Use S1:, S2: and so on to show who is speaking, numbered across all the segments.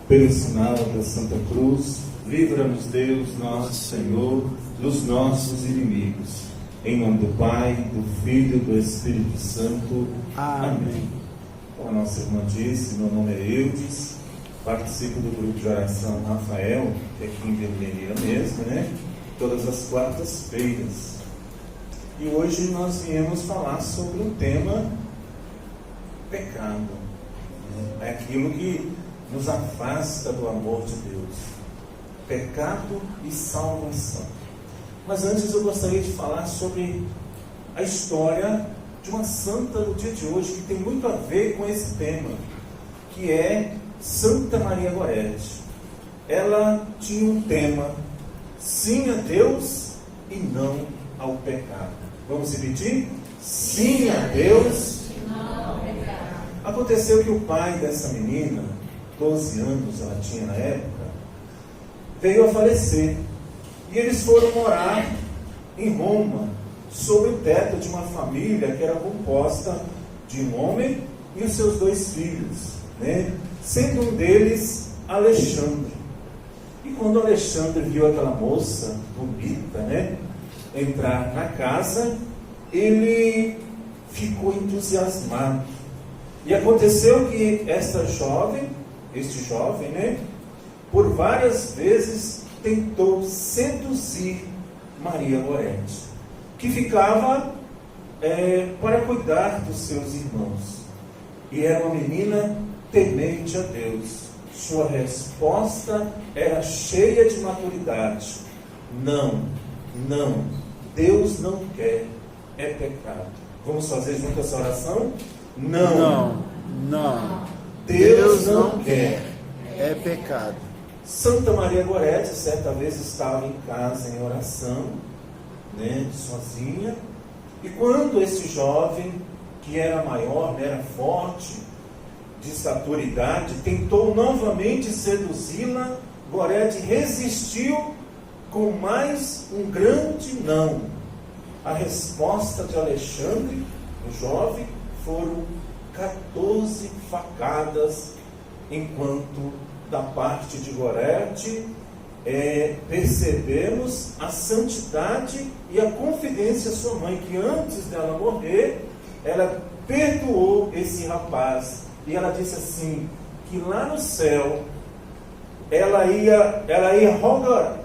S1: Pelo sinal da Santa Cruz, livra-nos Deus, nosso Senhor, dos nossos inimigos. Em nome do Pai, do Filho e do Espírito Santo. Amém. Como a nossa irmã disse, meu nome é Eudes, participo do grupo de oração Rafael, que é aqui em Belmeria mesmo, né? Todas as quartas-feiras. E hoje nós viemos falar sobre um tema: pecado. É aquilo que nos afasta do amor de Deus. Pecado e salvação. Mas antes eu gostaria de falar sobre a história de uma santa do dia de hoje, que tem muito a ver com esse tema, que é Santa Maria Gorete. Ela tinha um tema: sim a Deus e não ao pecado. Vamos repetir? Sim a Deus e não ao pecado. Aconteceu que o pai dessa menina, 12 anos ela tinha na época, veio a falecer. E eles foram morar em Roma, sob o teto de uma família que era composta de um homem e os seus 2 filhos, né? Sendo um deles Alexandre. E quando Alexandre viu aquela moça bonita, né, entrar na casa, ele ficou entusiasmado. E aconteceu que este jovem, né, por várias vezes tentou seduzir Maria Gorete, que ficava para cuidar dos seus irmãos. E era uma menina temente a Deus. Sua resposta era cheia de maturidade: não, Deus não quer, é pecado. Vamos fazer junto essa oração? Não. Deus não quer,
S2: é pecado.
S1: Santa Maria Gorete, certa vez, estava em casa em oração, né, sozinha, e quando esse jovem, que era maior, né, era forte, de estatura e idade, tentou novamente seduzi-la, Gorete resistiu com mais um grande não. A resposta de Alexandre, o jovem, foram 14 facadas, enquanto da parte de Gorete percebemos a santidade e a confidência à sua mãe, que antes dela morrer, ela perdoou esse rapaz, e ela disse assim, que lá no céu ela ia rogar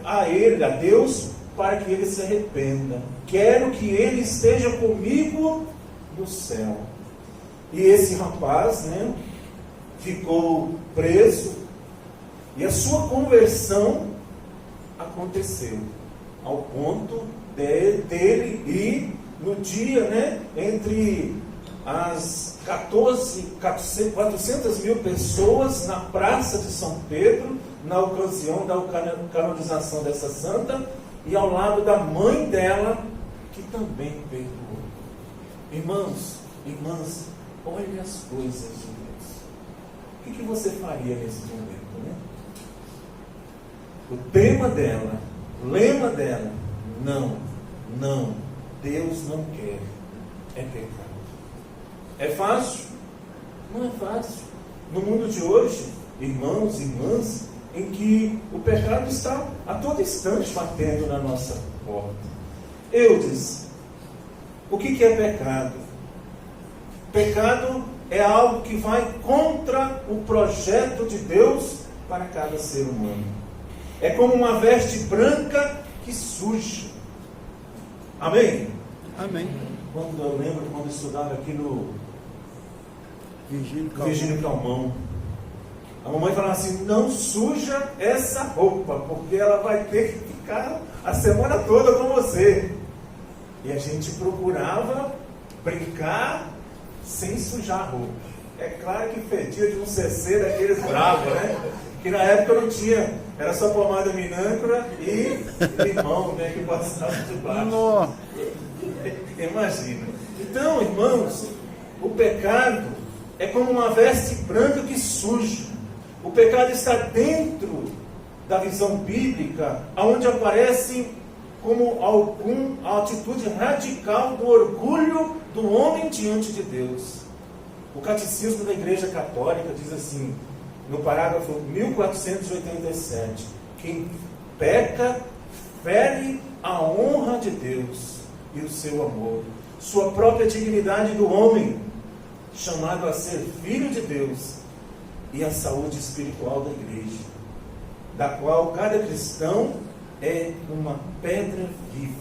S1: a ele, a Deus, para que ele se arrependa. Quero que ele esteja comigo no céu. E esse rapaz, né, ficou preso, e a sua conversão aconteceu, ao ponto dele ir no dia, né, entre as 400 mil pessoas na Praça de São Pedro, na ocasião da canonização dessa santa, e ao lado da mãe dela, que também perdoou. Irmãos, irmãs, olhe as coisas de Deus. O que você faria nesse momento, né? O tema dela, o lema dela: não, Deus não quer, é pecado. É fácil? Não é fácil. No mundo de hoje, irmãos e irmãs, em que o pecado está a todo instante batendo na nossa porta. Eudes, o que é pecado? Pecado é algo que vai contra o projeto de Deus para cada ser humano. É como uma veste branca que suja. Amém?
S2: Amém.
S1: Quando eu lembro, quando eu estudava aqui no
S2: Virgílio
S1: Calmão, a mamãe falava assim: não suja essa roupa, porque ela vai ter que ficar a semana toda com você. E a gente procurava brincar sem sujar a roupa. É claro que fedia de um CC daqueles bravos, né? Que na época não tinha, era só pomada minâncora e limão, né, que passava de baixo. Imagina. Então, irmãos, o pecado é como uma veste branca que suja. O pecado está dentro da visão bíblica, onde aparece como a atitude radical do orgulho do homem diante de Deus. O Catecismo da Igreja Católica diz assim, no parágrafo 1487, quem peca fere a honra de Deus e o seu amor, sua própria dignidade do homem, chamado a ser filho de Deus, e a saúde espiritual da igreja, da qual cada cristão é uma pedra viva.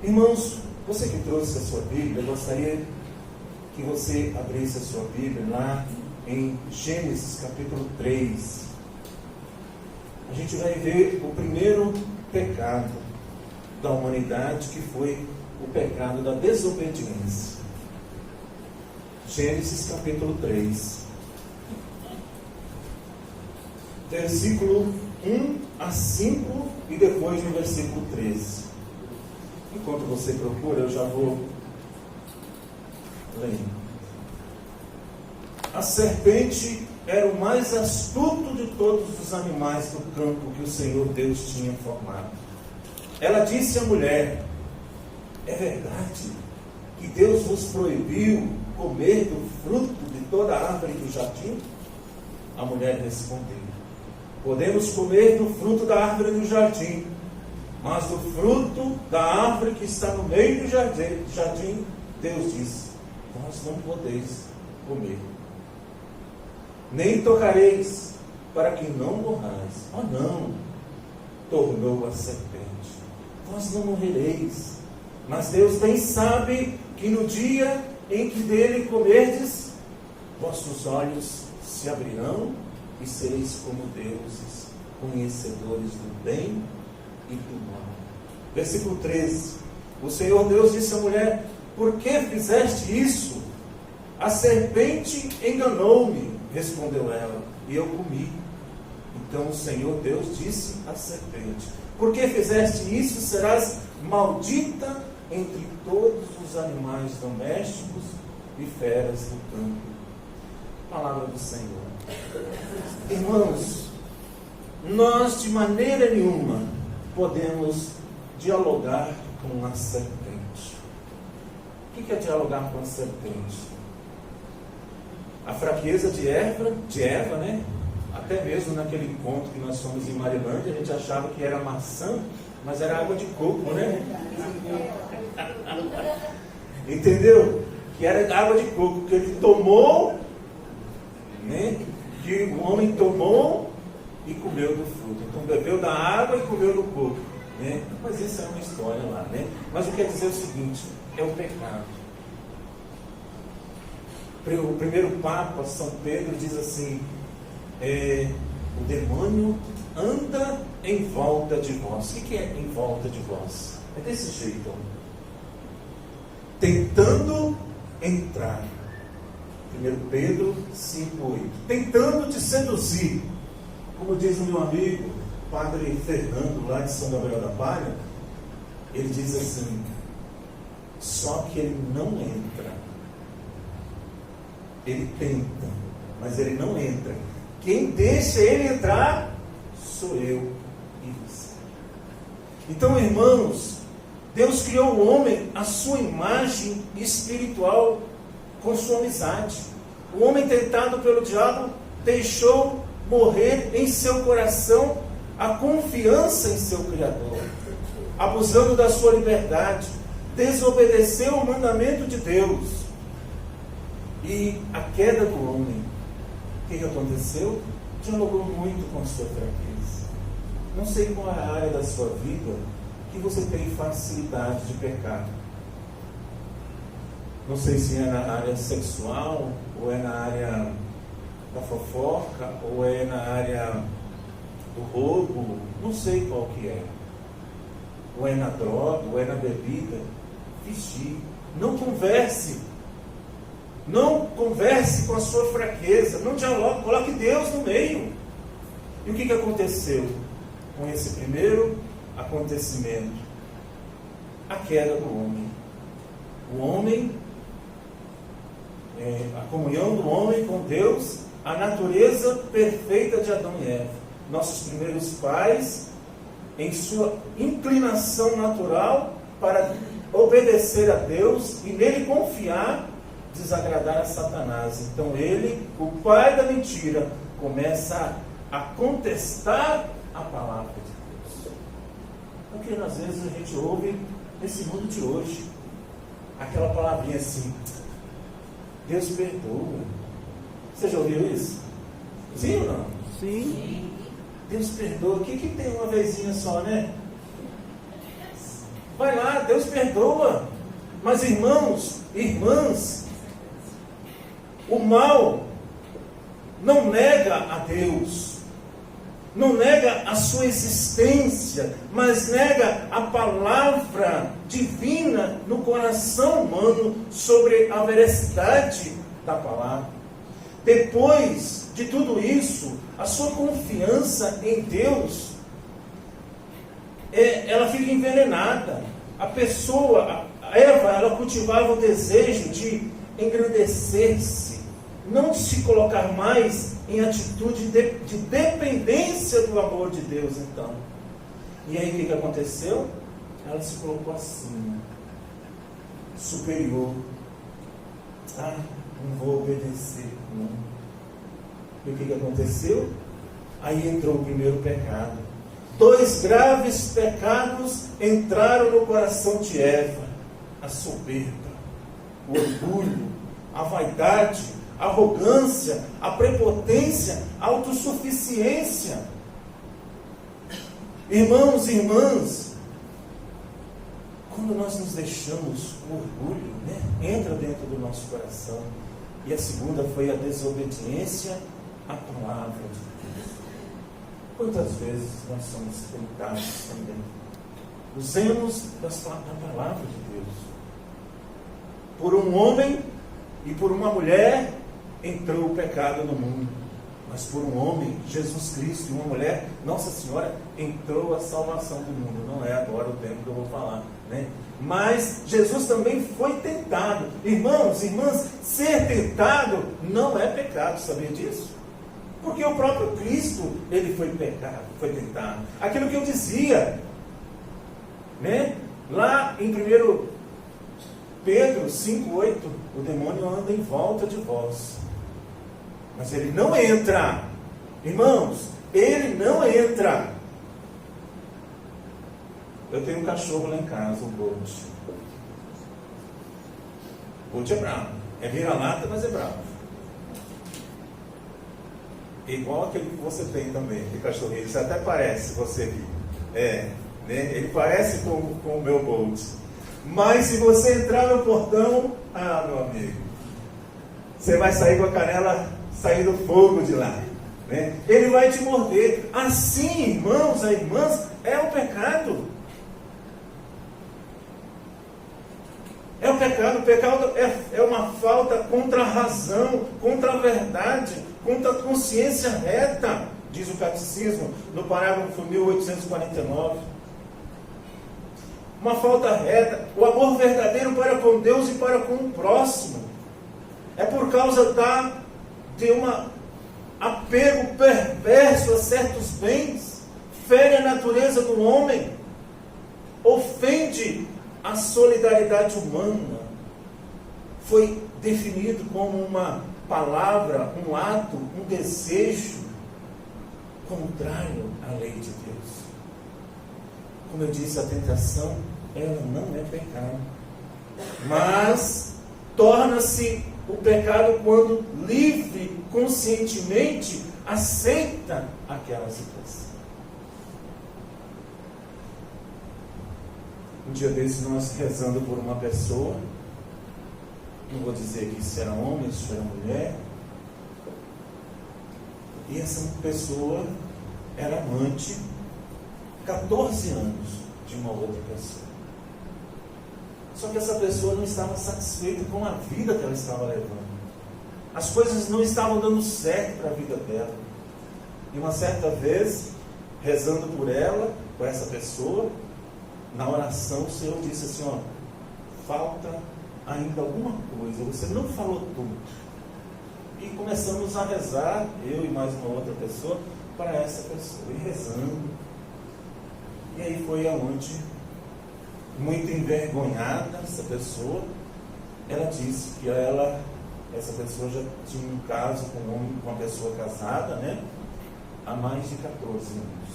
S1: Irmãos, você que trouxe a sua Bíblia, eu gostaria que você abrisse a sua Bíblia lá em Gênesis capítulo 3. A gente vai ver o primeiro pecado da humanidade, que foi o pecado da desobediência. Gênesis capítulo 3, versículo 1 a 5 e depois no versículo 13. Enquanto você procura, eu já vou lendo. A serpente era o mais astuto de todos os animais do campo que o Senhor Deus tinha formado. Ela disse à mulher: é verdade que Deus vos proibiu comer do fruto de toda a árvore do jardim? A mulher respondeu: podemos comer do fruto da árvore do jardim, mas do fruto da árvore que está no meio do jardim, Deus disse: vós não podeis comer, nem tocareis, para que não morrais. Oh não, tornou a serpente, vós não morrereis, mas Deus bem sabe que no dia em que dele comerdes, vossos olhos se abrirão e sereis como deuses, conhecedores do bem e do mal. Versículo 13. O Senhor Deus disse à mulher: por que fizeste isso? A serpente enganou-me, respondeu ela, e eu comi. Então o Senhor Deus disse à serpente: por que fizeste isso? Serás maldita entre todos os animais domésticos e feras do campo. Palavra do Senhor. Irmãos, nós de maneira nenhuma podemos dialogar com a serpente. O que é dialogar com a serpente? A fraqueza de Eva, né? Até mesmo naquele encontro que nós fomos em Marilândia, a gente achava que era maçã, mas era água de coco, né? Entendeu? Que era água de coco, que ele tomou, né? Que o homem tomou e comeu do fruto. Então bebeu da água e comeu do coco, né? Mas isso é uma história lá, né? Mas eu quero dizer o seguinte: é o pecado. O primeiro Papa, São Pedro, diz assim: o demônio anda em volta de vós. O que é em volta de vós? É desse jeito, tentando entrar. 1 Pedro 5,8. Tentando te seduzir. Como diz o meu amigo, Padre Fernando, lá de São Gabriel da Palha, ele diz assim: só que ele não entra. Ele tenta, mas ele não entra. Quem deixa ele entrar sou eu e você. Então, irmãos, Deus criou o homem à sua imagem espiritual, com sua amizade. O homem tentado pelo diabo deixou morrer em seu coração a confiança em seu Criador, abusando da sua liberdade, desobedeceu o mandamento de Deus. E a queda do homem, o que aconteceu? Dialogou muito com a sua fraqueza. Não sei qual é a área da sua vida que você tem facilidade de pecar. Não sei se é na área sexual, ou é na área da fofoca, ou é na área do roubo, não sei qual que é. Ou é na droga, ou é na bebida. Vigie. Não converse. Não converse com a sua fraqueza. Não dialogue. Coloque Deus no meio. E o que aconteceu com esse primeiro acontecimento? A queda do homem. O homem, a comunhão do homem com Deus, a natureza perfeita de Adão e Eva. Nossos primeiros pais, em sua inclinação natural para obedecer a Deus e nele confiar, desagradar a Satanás. Então ele, o pai da mentira, começa a contestar a palavra de Deus. Porque às vezes a gente ouve nesse mundo de hoje aquela palavrinha assim: Deus perdoa. Você já ouviu isso? Sim ou não?
S2: Sim.
S1: Deus perdoa. O que tem uma vezinha só, né? Vai lá, Deus perdoa. Mas irmãos, irmãs, o mal não nega a Deus, não nega a sua existência, mas nega a palavra divina no coração humano sobre a veracidade da palavra. Depois de tudo isso, a sua confiança em Deus, ela fica envenenada. A pessoa, Eva, ela cultivava o desejo de engrandecer-se, não de se colocar mais em atitude de dependência do amor de Deus, então. E aí o que aconteceu? Ela se colocou assim, superior. Não vou obedecer, não. E o que aconteceu? Aí entrou o primeiro pecado. 2 graves pecados entraram no coração de Eva: a soberba, o orgulho, a vaidade, a arrogância, a prepotência, a autossuficiência. Irmãos e irmãs, quando nós nos deixamos, o orgulho, entra dentro do nosso coração. E a segunda foi a desobediência à palavra de Deus. Quantas vezes nós somos tentados também? Usemos da palavra de Deus. Por um homem e por uma mulher entrou o pecado no mundo. Mas por um homem, Jesus Cristo, e uma mulher, Nossa Senhora, entrou a salvação do mundo. Não é agora o tempo que eu vou falar, Mas Jesus também foi tentado. Irmãos, irmãs, ser tentado não é pecado, sabia disso? Porque o próprio Cristo, ele foi tentado. Aquilo que eu dizia, lá em 1 Pedro 5,8, o demônio anda em volta de vós, mas ele não entra. Irmãos, ele não entra. Eu tenho um cachorro lá em casa, um Bolt. Bolt é bravo. É vira-lata, mas é bravo. Igual aquele que você tem também, de cachorrinho. Isso até parece, você aqui. Ele parece com o meu Bolt. Mas se você entrar no portão, meu amigo, você vai sair com a canela saindo fogo de lá. Ele vai te morder. Assim, irmãos e irmãs, é o pecado. É o pecado. O pecado é uma falta contra a razão, contra a verdade, contra a consciência reta, diz o Catecismo, no parágrafo 1849. Uma falta reta, o amor verdadeiro para com Deus e para com o próximo. É por causa de um apego perverso a certos bens, fere a natureza do homem, ofende a solidariedade humana. Foi definido como uma palavra, um ato, um desejo contrário à lei de Deus. Como eu disse, a tentação, ela não é pecado, mas torna-se o pecado quando livre, conscientemente aceita aquela situação. Um dia desses nós rezando por uma pessoa, não vou dizer aqui se era homem, se era mulher, e essa pessoa era amante 14 anos de uma outra pessoa. Só que essa pessoa não estava satisfeita com a vida que ela estava levando. As coisas não estavam dando certo para a vida dela. E uma certa vez, rezando por ela, por essa pessoa, na oração o Senhor disse assim: falta ainda alguma coisa, você não falou tudo. E começamos a rezar, eu e mais uma outra pessoa, para essa pessoa, e rezando. E aí foi aonde, muito envergonhada essa pessoa, ela disse que essa pessoa já tinha um caso com uma pessoa casada, né? Há mais de 14 anos.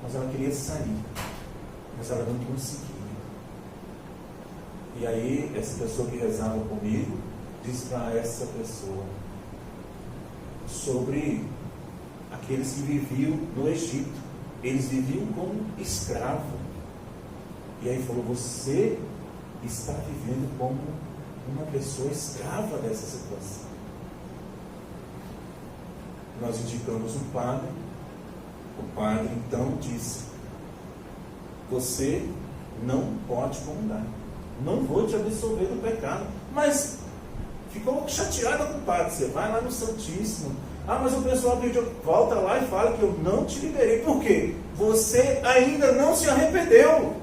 S1: Mas ela queria sair, mas ela não conseguia. E aí, essa pessoa que rezava comigo, disse para essa pessoa sobre aqueles que viviam no Egito. Eles viviam como escravo. E aí falou, você está vivendo como uma pessoa escrava dessa situação. Nós indicamos um padre. O padre então disse, você não pode comungar, não vou te absolver do pecado. Mas ficou chateada com o padre. Você vai lá no Santíssimo, mas o pessoal pediu, volta lá e fala que eu não te liberei. Por quê? Você ainda não se arrependeu.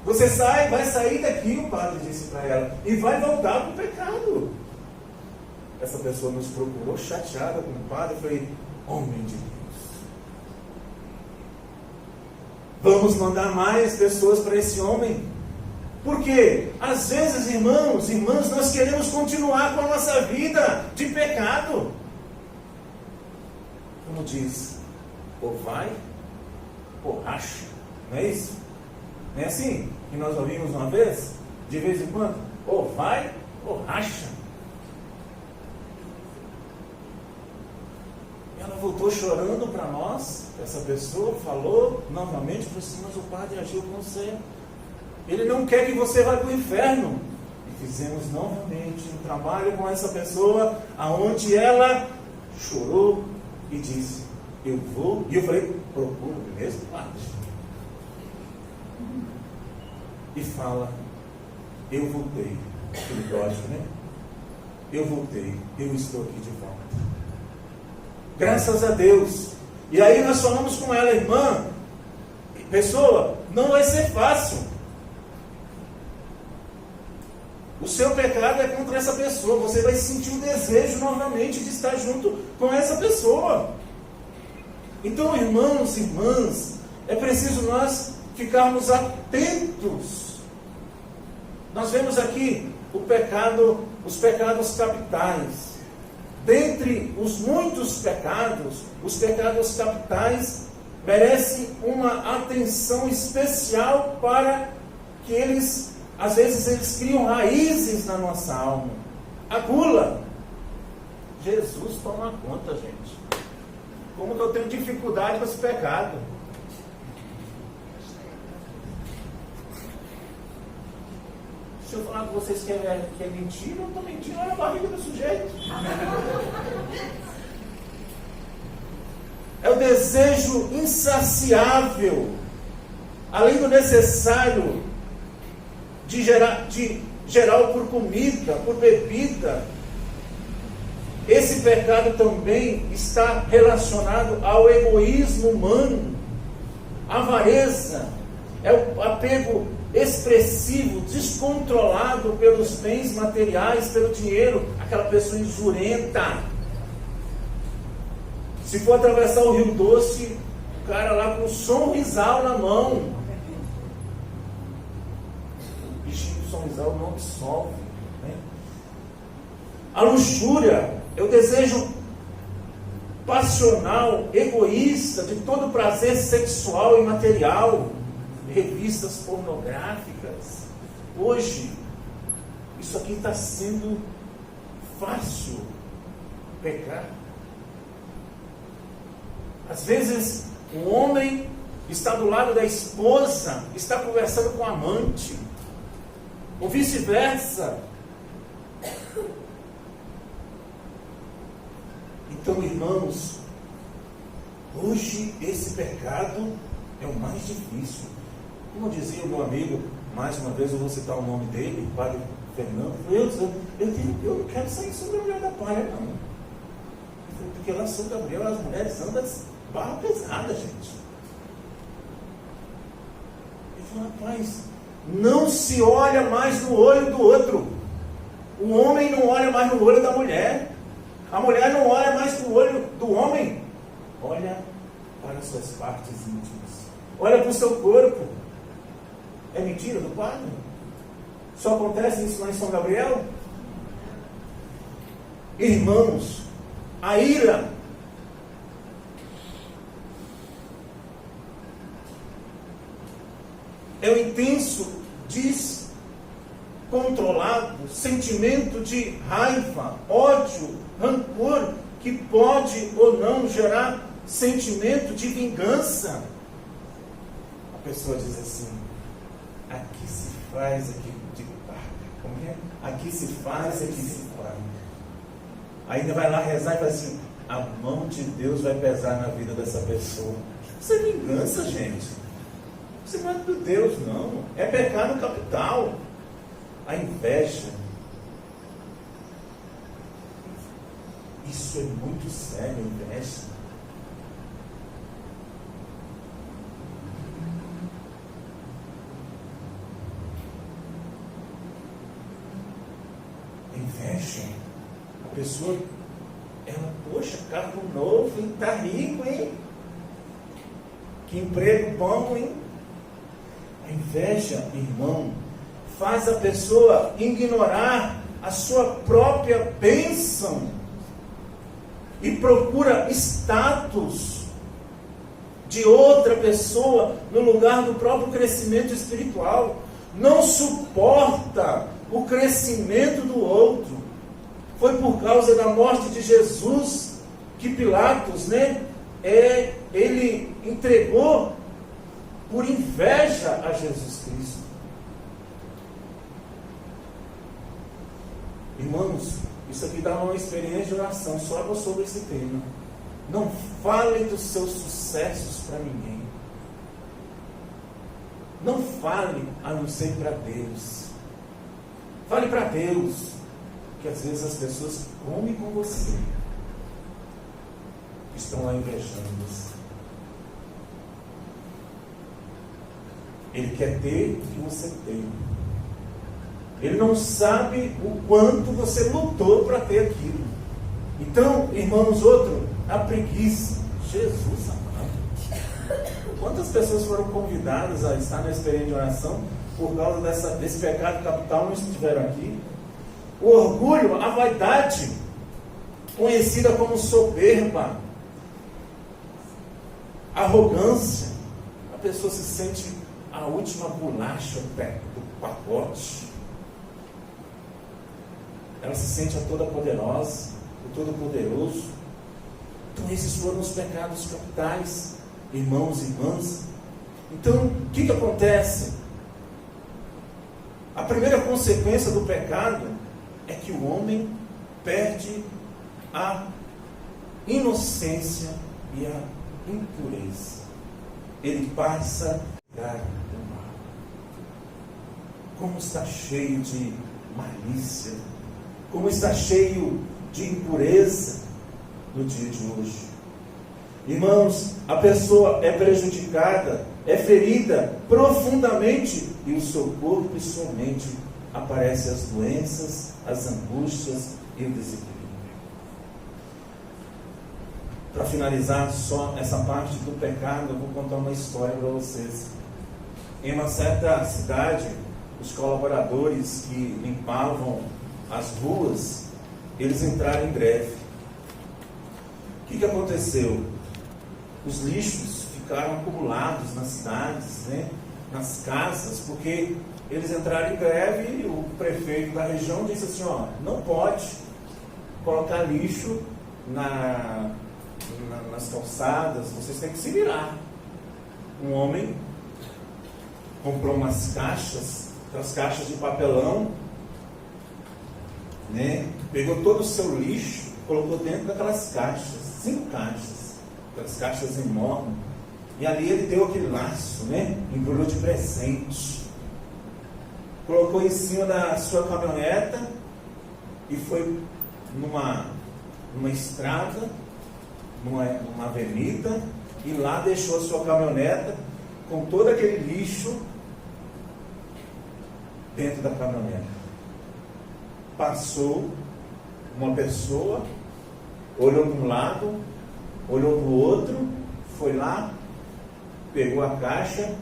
S1: Você vai sair daqui, o padre disse para ela, e vai voltar para o pecado. Essa pessoa nos procurou chateada com o padre. Eu falei, homem de Deus, vamos mandar mais pessoas para esse homem. Porque às vezes, irmãos, irmãs, nós queremos continuar com a nossa vida de pecado. Como diz, ou vai, ou racha. Não é isso? Não é assim que nós ouvimos uma vez? De vez em quando? Ou vai, ou racha. Ela voltou chorando para nós. Essa pessoa falou novamente para si, mas o padre agiu com você. Ele não quer que você vá para o inferno. E fizemos novamente um trabalho com essa pessoa, aonde ela chorou e disse, eu vou. E eu falei, procura o mesmo padre. E fala, eu voltei. Lógico, né? Eu voltei, eu estou aqui de volta. Graças a Deus. E aí nós falamos com ela, irmã, pessoa, não vai ser fácil. O seu pecado é contra essa pessoa. Você vai sentir o desejo novamente de estar junto com essa pessoa. Então, irmãos e irmãs, é preciso nós ficarmos atentos. Nós vemos aqui os pecados capitais. Dentre os muitos pecados, os pecados capitais merecem uma atenção especial para que eles, às vezes, eles criam raízes na nossa alma. A gula. Jesus toma conta, gente. Como que eu tenho dificuldade com esse pecado? Se eu falar com vocês que é mentira, eu estou mentindo, olha a barriga do sujeito. É o desejo insaciável, além do necessário, de geral por comida, por bebida. Esse pecado também está relacionado ao egoísmo humano, a avareza, é o apego expressivo, descontrolado pelos bens materiais, pelo dinheiro, aquela pessoa injurenta. Se for atravessar o Rio Doce, o cara lá com um sorrisal na mão, o bichinho do sorrisal não dissolve, né? A luxúria é o desejo passional, egoísta, de todo prazer sexual e material. Revistas pornográficas. Hoje, isso aqui está sendo fácil pecar. Às vezes, o homem está do lado da esposa, está conversando com o amante, ou vice-versa. Então, irmãos, hoje esse pecado é o mais difícil. Como dizia o meu amigo, mais uma vez eu vou citar o nome dele, o padre Fernando, eu não quero sair sobre a mulher da palha, não. Porque lá em São Gabriel as mulheres andam barra pesada, gente. Ele falou, rapaz, não se olha mais no olho do outro. O homem não olha mais no olho da mulher. A mulher não olha mais no olho do homem. Olha para as suas partes íntimas. Olha para o seu corpo. É mentira do padre? Só acontece isso lá em São Gabriel? Irmãos, a ira é o intenso, descontrolado sentimento de raiva, ódio, rancor, que pode ou não gerar sentimento de vingança. A pessoa diz assim: aqui se faz, aqui de como é? Aqui se faz, aqui se faz. Ainda vai lá rezar e fala assim: a mão de Deus vai pesar na vida dessa pessoa. Isso é vingança, gente. Isso não é de Deus, não. É pecado capital. A inveja. Isso é muito sério, inveja. Inveja. A pessoa, ela, poxa, carro novo, hein? Tá rico, hein? Que emprego bom, hein? A inveja, irmão, faz a pessoa ignorar a sua própria bênção e procura status de outra pessoa no lugar do próprio crescimento espiritual. Não suporta o crescimento do outro. Foi por causa da morte de Jesus que Pilatos, ele entregou por inveja a Jesus Cristo. Irmãos, isso aqui dá uma experiência de oração só sobre esse tema. Não fale dos seus sucessos para ninguém. Não fale a não ser para Deus. Fale para Deus, que às vezes as pessoas comem com você, estão lá invejando você. Ele quer ter o que você tem. Ele não sabe o quanto você lutou para ter aquilo. Então, irmãos, a preguiça. Jesus amado. Quantas pessoas foram convidadas a estar na experiência de oração por causa desse pecado capital, não estiveram aqui? O orgulho, a vaidade, conhecida como soberba, arrogância. A pessoa se sente a última bolacha do pacote. Ela se sente a toda poderosa, o todo poderoso. Então esses foram os pecados capitais, irmãos e irmãs. Então, o que acontece? A primeira consequência do pecado é que o homem perde a inocência e a impureza. Ele passa a dar o mal. Como está cheio de malícia, como está cheio de impureza no dia de hoje. Irmãos, a pessoa é prejudicada, é ferida profundamente, e o seu corpo e sua mente aparecem as doenças, as angústias e o desequilíbrio. Para finalizar só essa parte do pecado, eu vou contar uma história para vocês. Em uma certa cidade, os colaboradores que limpavam as ruas, eles entraram em greve. O que aconteceu? Os lixos ficaram acumulados nas cidades, nas casas, porque eles entraram em greve e o prefeito da região disse assim: não pode colocar lixo nas calçadas, vocês têm que se virar. Um homem comprou umas caixas, aquelas caixas de papelão, pegou todo o seu lixo, colocou dentro daquelas caixas, 5 caixas, aquelas caixas enormes, e ali ele deu aquele laço, embrulhou de presente, colocou em cima da sua caminhoneta e foi numa estrada, numa avenida, e lá deixou a sua caminhoneta com todo aquele lixo dentro da caminhonete. Passou uma pessoa, olhou para um lado, olhou para o outro, foi lá, pegou a caixa,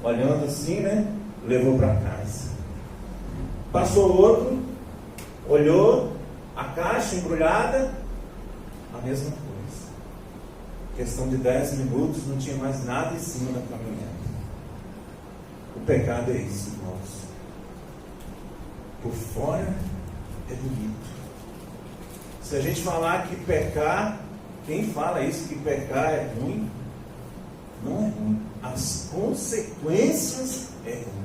S1: olhando assim, levou para casa. Passou outro, olhou a caixa embrulhada, a mesma coisa. Questão de 10 minutos, não tinha mais nada em cima da caminhonete. O pecado é isso, irmãos. Por fora é bonito. Se a gente falar que pecar, quem fala isso, que pecar é ruim, não é ruim. As consequências é ruim.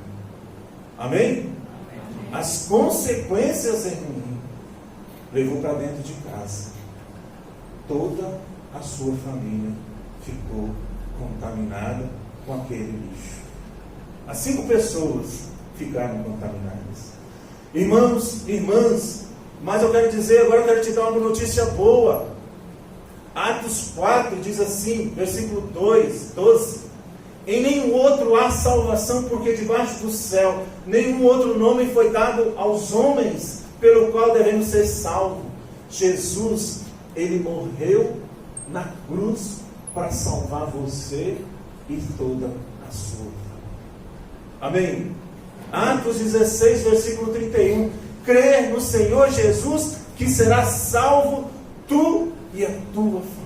S1: Amém? As consequências é ruim. Levou para dentro de casa. Toda a sua família ficou contaminada com aquele lixo. As 5 pessoas ficaram contaminadas. Irmãos, irmãs, mas eu quero dizer, agora eu quero te dar uma notícia boa. Atos 4 diz assim, versículo 12: em nenhum outro há salvação, porque debaixo do céu nenhum outro nome foi dado aos homens pelo qual devemos ser salvos. Jesus, ele morreu na cruz para salvar você e toda a sua família. Amém? Atos 16, versículo 31: crer no Senhor Jesus, que será salvo tu e a tua família.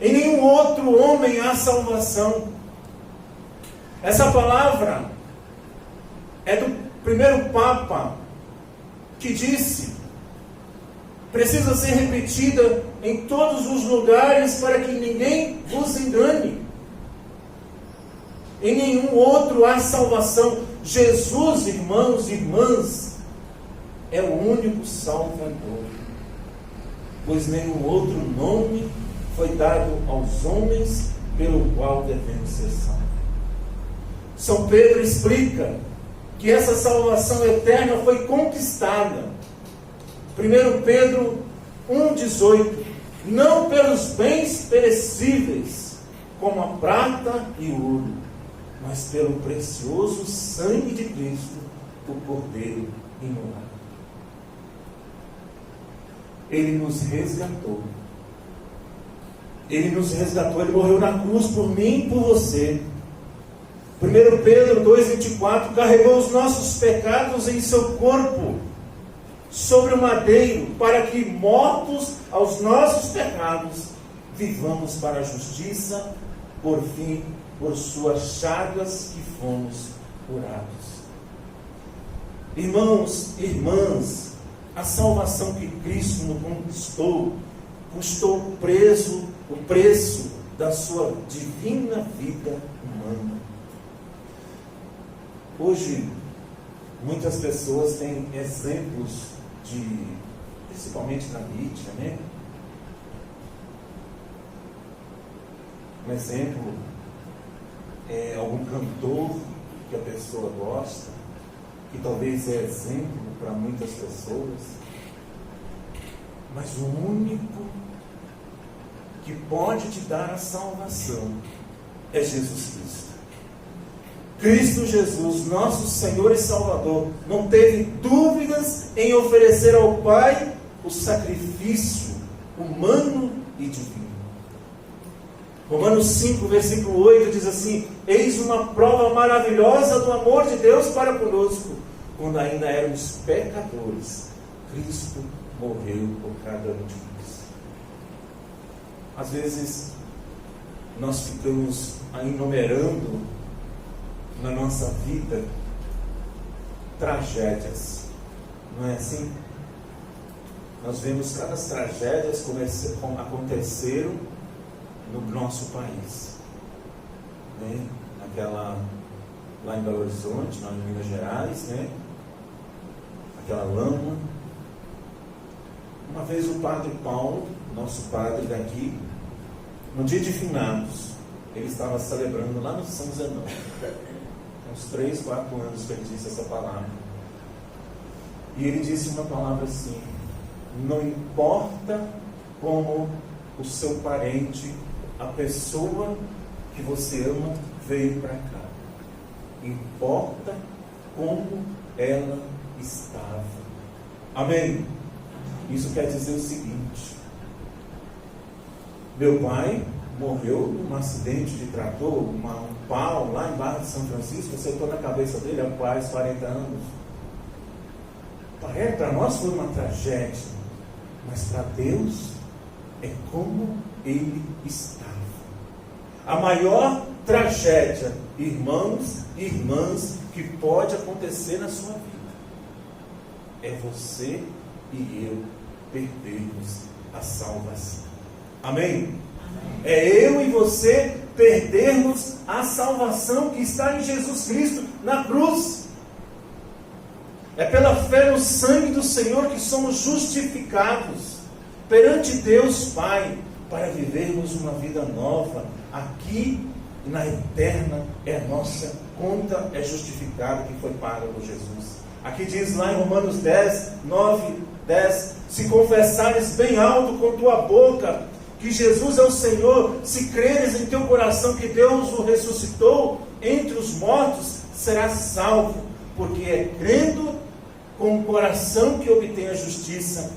S1: Em nenhum outro homem há salvação. Essa palavra é do primeiro Papa, que disse: precisa ser repetida em todos os lugares para que ninguém vos engane. Em nenhum outro há salvação. Jesus, irmãos e irmãs, é o único Salvador, pois nenhum outro nome foi dado aos homens pelo qual devemos ser salvos. São Pedro explica que essa salvação eterna foi conquistada. 1 Pedro 1,18: não pelos bens perecíveis, como a prata e o ouro, mas pelo precioso sangue de Cristo, o Cordeiro imolado. Ele nos resgatou. Ele nos resgatou, ele morreu na cruz por mim e por você. 1 Pedro 2,24: carregou os nossos pecados em seu corpo sobre o madeiro, para que, mortos aos nossos pecados, vivamos para a justiça, por fim, por suas chagas que fomos curados. Irmãos e irmãs, a salvação que Cristo nos conquistou custou o preço da sua divina vida humana. Hoje, muitas pessoas têm exemplos principalmente na mídia, né? Um exemplo é algum cantor que a pessoa gosta, que talvez é exemplo para muitas pessoas, mas o único que pode te dar a salvação é Jesus Cristo. Cristo Jesus, nosso Senhor e Salvador, não teve dúvidas em oferecer ao Pai o sacrifício humano e divino. Romanos 5, versículo 8 diz assim: eis uma prova maravilhosa do amor de Deus para conosco, quando ainda éramos pecadores, Cristo morreu por cada um de nós. Às vezes nós ficamos enumerando na nossa vida tragédias, não é assim? Nós vemos cada tragédias como aconteceram no nosso país, né? Lá em Belo Horizonte, lá em Minas Gerais, né? Aquela lama. Uma vez o padre Paulo, nosso padre daqui, no dia de finados, ele estava celebrando lá no São Zenão. Uns 3, 4 anos que ele disse essa palavra. E ele disse uma palavra assim: não importa como o seu parente, a pessoa que você ama, veio para cá, importa como ela estava. Amém? Isso quer dizer o seguinte: meu pai morreu num acidente de trator, um pau lá em Barra de São Francisco, acertou na cabeça dele há quase 40 anos. Para nós foi uma tragédia, mas para Deus é como ele estava. A maior tragédia, irmãos e irmãs, que pode acontecer na sua vida é você e eu perdermos a salvação. Amém? É eu e você perdermos a salvação que está em Jesus Cristo na cruz. É pela fé no sangue do Senhor que somos justificados perante Deus Pai, para vivermos uma vida nova aqui e na eterna. É a nossa conta, é justificada, que foi paga por Jesus. Aqui diz lá em Romanos 10, 9, 10: se confessares bem alto com tua boca que Jesus é o Senhor, se creres em teu coração que Deus o ressuscitou entre os mortos, serás salvo, porque é crendo com o coração que obtém a justiça,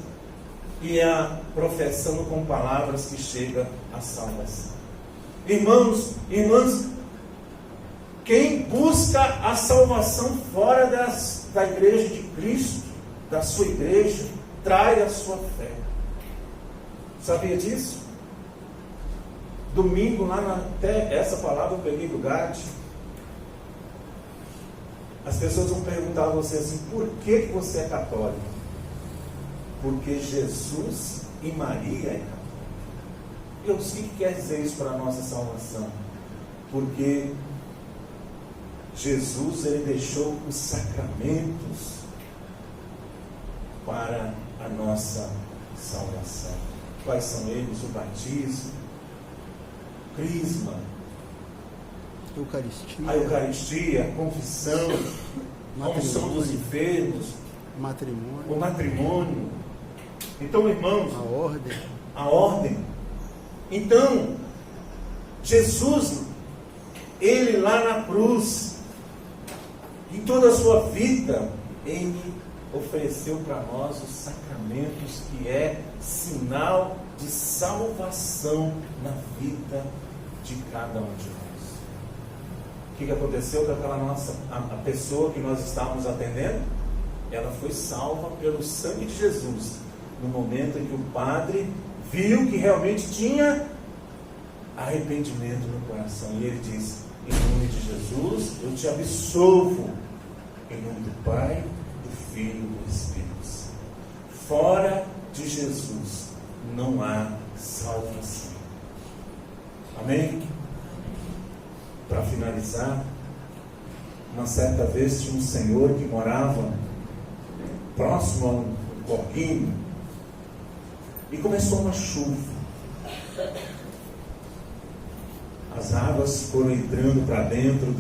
S1: e é professando com palavras que chega a salvação. Irmãos, irmãs, quem busca a salvação fora da igreja de Cristo, da sua igreja, trai a sua fé. Sabia disso? Domingo, até essa palavra eu peguei do Gade. As pessoas vão perguntar a você assim: por que você é católico? Porque Jesus e Maria é católico. Eu sei o que quer dizer isso para a nossa salvação. Porque Jesus, ele deixou os sacramentos para a nossa salvação. Quais são eles? O batismo, o crisma, a Eucaristia, a confissão, a unção dos enfermos, o matrimônio. Então, irmãos, a ordem. Então, Jesus, ele lá na cruz, em toda a sua vida, ele ofereceu para nós os sacramentos, que é sinal de salvação na vida de cada um de nós. O que aconteceu com aquela a pessoa que nós estávamos atendendo? Ela foi salva pelo sangue de Jesus, no momento em que o padre viu que realmente tinha arrependimento no coração, e ele disse: em nome de Jesus eu te absolvo, em nome do Pai, do Filho e do Espírito Santo. Fora de Jesus não há salvação. Amém? Para finalizar, uma certa vez tinha um senhor que morava próximo a um corguinho, e começou uma chuva. As águas foram entrando para dentro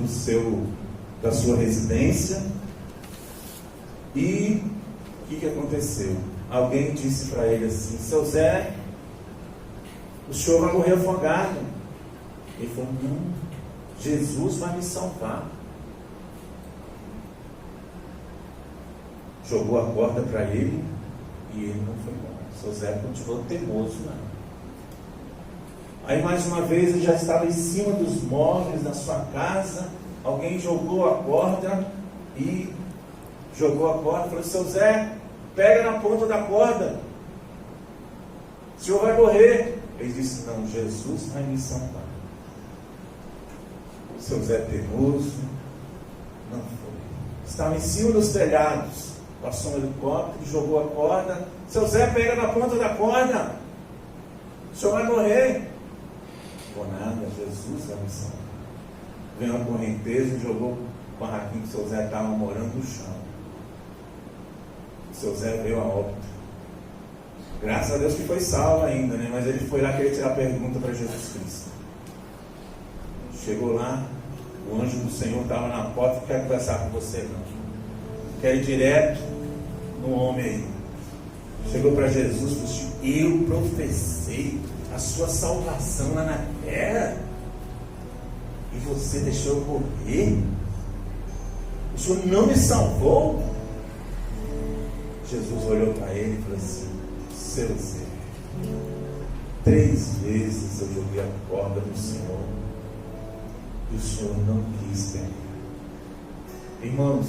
S1: da sua residência. E o que aconteceu? Alguém disse para ele assim: seu Zé, o senhor vai morrer afogado. Ele falou: não, Jesus vai me salvar. Jogou a corda para ele e ele não foi embora. Seu Zé continuou teimoso, não. Aí mais uma vez ele já estava em cima dos móveis da sua casa. Alguém jogou a corda e falou: seu Zé, pega na ponta da corda, o senhor vai morrer. Ele disse: não, Jesus vai me salvar. O seu Zé teimoso não foi. Estava em cima dos telhados, passou um helicóptero, jogou a corda. Seu Zé, pega na ponta da corda, o senhor vai morrer. Por nada, Jesus vai me salvar. Veio uma correnteza e jogou o barraquinho que o seu Zé estava morando no chão. O seu Zé veio a óbito. Graças a Deus que foi salvo ainda, né? Mas ele foi lá querer tirar a pergunta para Jesus Cristo. Chegou lá, o anjo do Senhor estava na porta: não quero conversar com você não, quero ir direto no homem aí. Chegou para Jesus e disse: eu professei a sua salvação lá na terra, e você deixou eu morrer? O senhor não me salvou? Jesus olhou para ele e falou assim: seu Zé, 3 vezes eu joguei a corda do Senhor e o Senhor não quis pegar. Irmãos,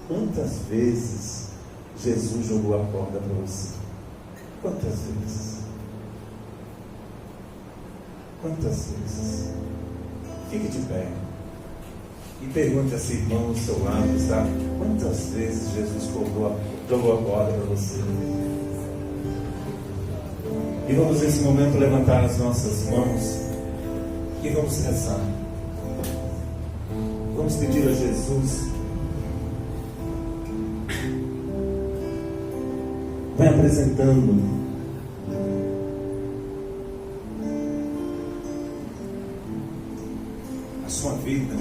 S1: quantas vezes Jesus jogou a corda para você? Quantas vezes? Quantas vezes? Fique de pé e pergunte a esse irmão ao seu lado, está? Quantas vezes Jesus jogou a corda para você? E vamos nesse momento levantar as nossas mãos e vamos rezar. Vamos pedir a Jesus. Vai apresentando a sua vida,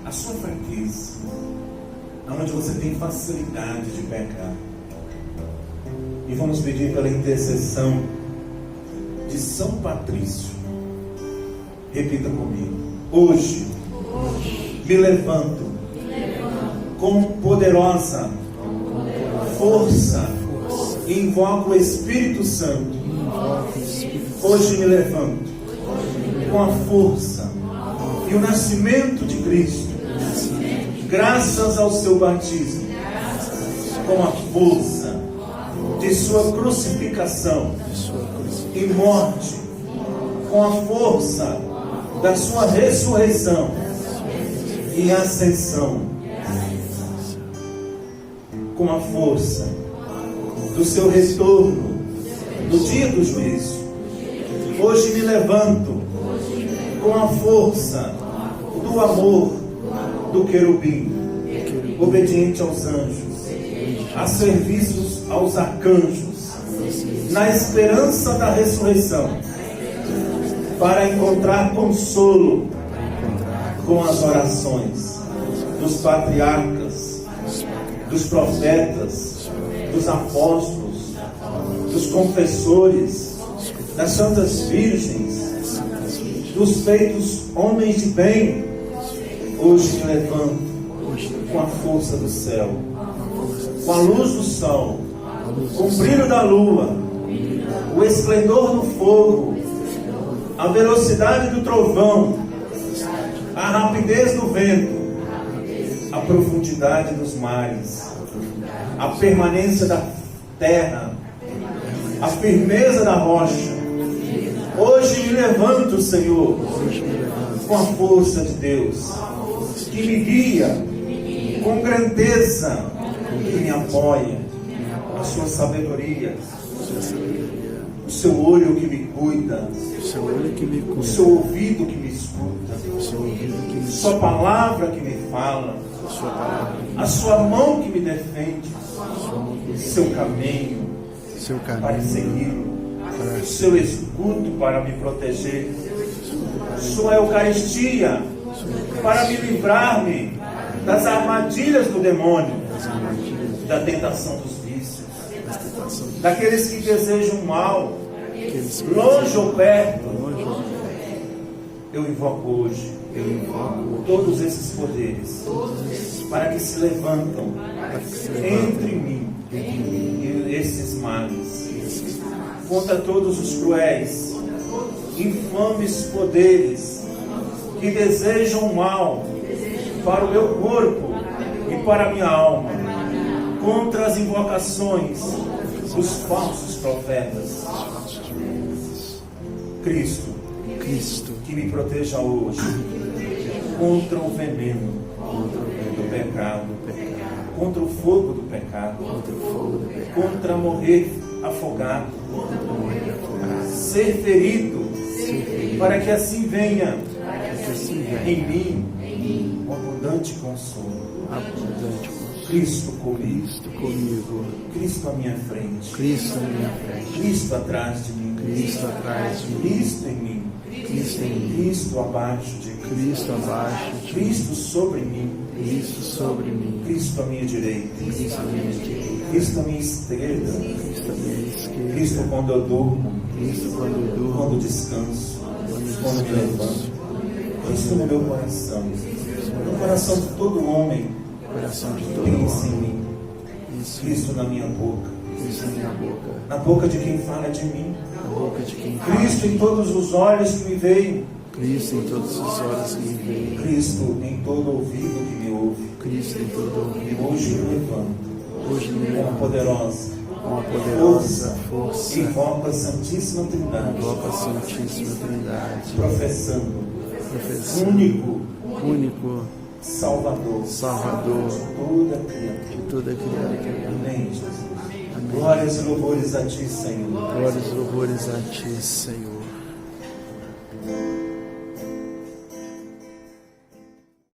S1: a sua fraqueza, onde você tem facilidade de pecar. E vamos pedir pela intercessão de São Patrício. Repita comigo. Hoje me levanto com poderosa força e invoco o Espírito Santo. Hoje me levanto com a força e o nascimento de Cristo, graças ao seu batismo, com a força de sua crucificação e morte, com a força da sua ressurreição e ascensão, com a força do seu retorno no dia do juízo. Hoje me levanto com a força do amor do querubim, obediente aos anjos, a serviços aos arcanjos, na esperança da ressurreição, para encontrar consolo com as orações dos patriarcas, dos profetas, dos apóstolos, dos confessores, das santas virgens, dos feitos homens de bem. Hoje me levanto com a força do céu, com a luz do sol, com o brilho da lua, o esplendor do fogo, a velocidade do trovão, a rapidez do vento, a profundidade dos mares, a permanência da terra, a firmeza da rocha. Hoje me levanto, Senhor, com a força de Deus, que me guia, com grandeza, que me apoia, a sua sabedoria, o seu olho que me cuida, o seu ouvido que me escuta, sua palavra que me fala, a sua mão que me defende, seu caminho para segui-lo, seu escudo para me proteger, sua Eucaristia para me livrar-me das armadilhas do demônio, da tentação dos vícios, daqueles que desejam mal, longe ou perto. Eu invoco hoje todos esses poderes para que se levantam entre mim e esses males, contra todos os cruéis, infames poderes que desejam mal para o meu corpo e para a minha alma, contra as invocações dos falsos profetas. Cristo, que me proteja hoje contra o veneno do pecado, contra o fogo do pecado, contra morrer afogado, ser ferido, para que assim venha em mim um abundante consolo. Cristo comigo, Cristo à minha frente, Cristo atrás de mim, Cristo em mim, Cristo abaixo de mim, Cristo sobre mim, Cristo à minha direita, Cristo à minha esquerda, Cristo quando eu durmo, quando descanso, quando me levanto, Cristo no meu coração, no coração de todo homem, pensa em mim, Cristo na minha boca,
S2: Cristo em minha boca,
S1: na boca de quem fala de mim.
S2: na boca de quem fala.
S1: Cristo em todos os olhos que me veem.
S2: Cristo em todos os olhos que me veem.
S1: Cristo em todo ouvido que me ouve.
S2: Cristo em todo
S1: E
S2: ouvido.
S1: hoje me levanto
S2: Hoje me
S1: com a
S2: levanto
S1: poderosa
S2: com a poderosa força.
S1: invoco a Santíssima Trindade,
S2: Invoco a Santíssima Trindade,
S1: professando
S2: professando
S1: único
S2: único
S1: Salvador
S2: Salvador
S1: de toda criatura.
S2: de toda criatura.
S1: Amém, Jesus.
S2: Amém.
S1: Glórias e louvores a Ti, Senhor.
S2: Glórias e louvores a Ti, Senhor.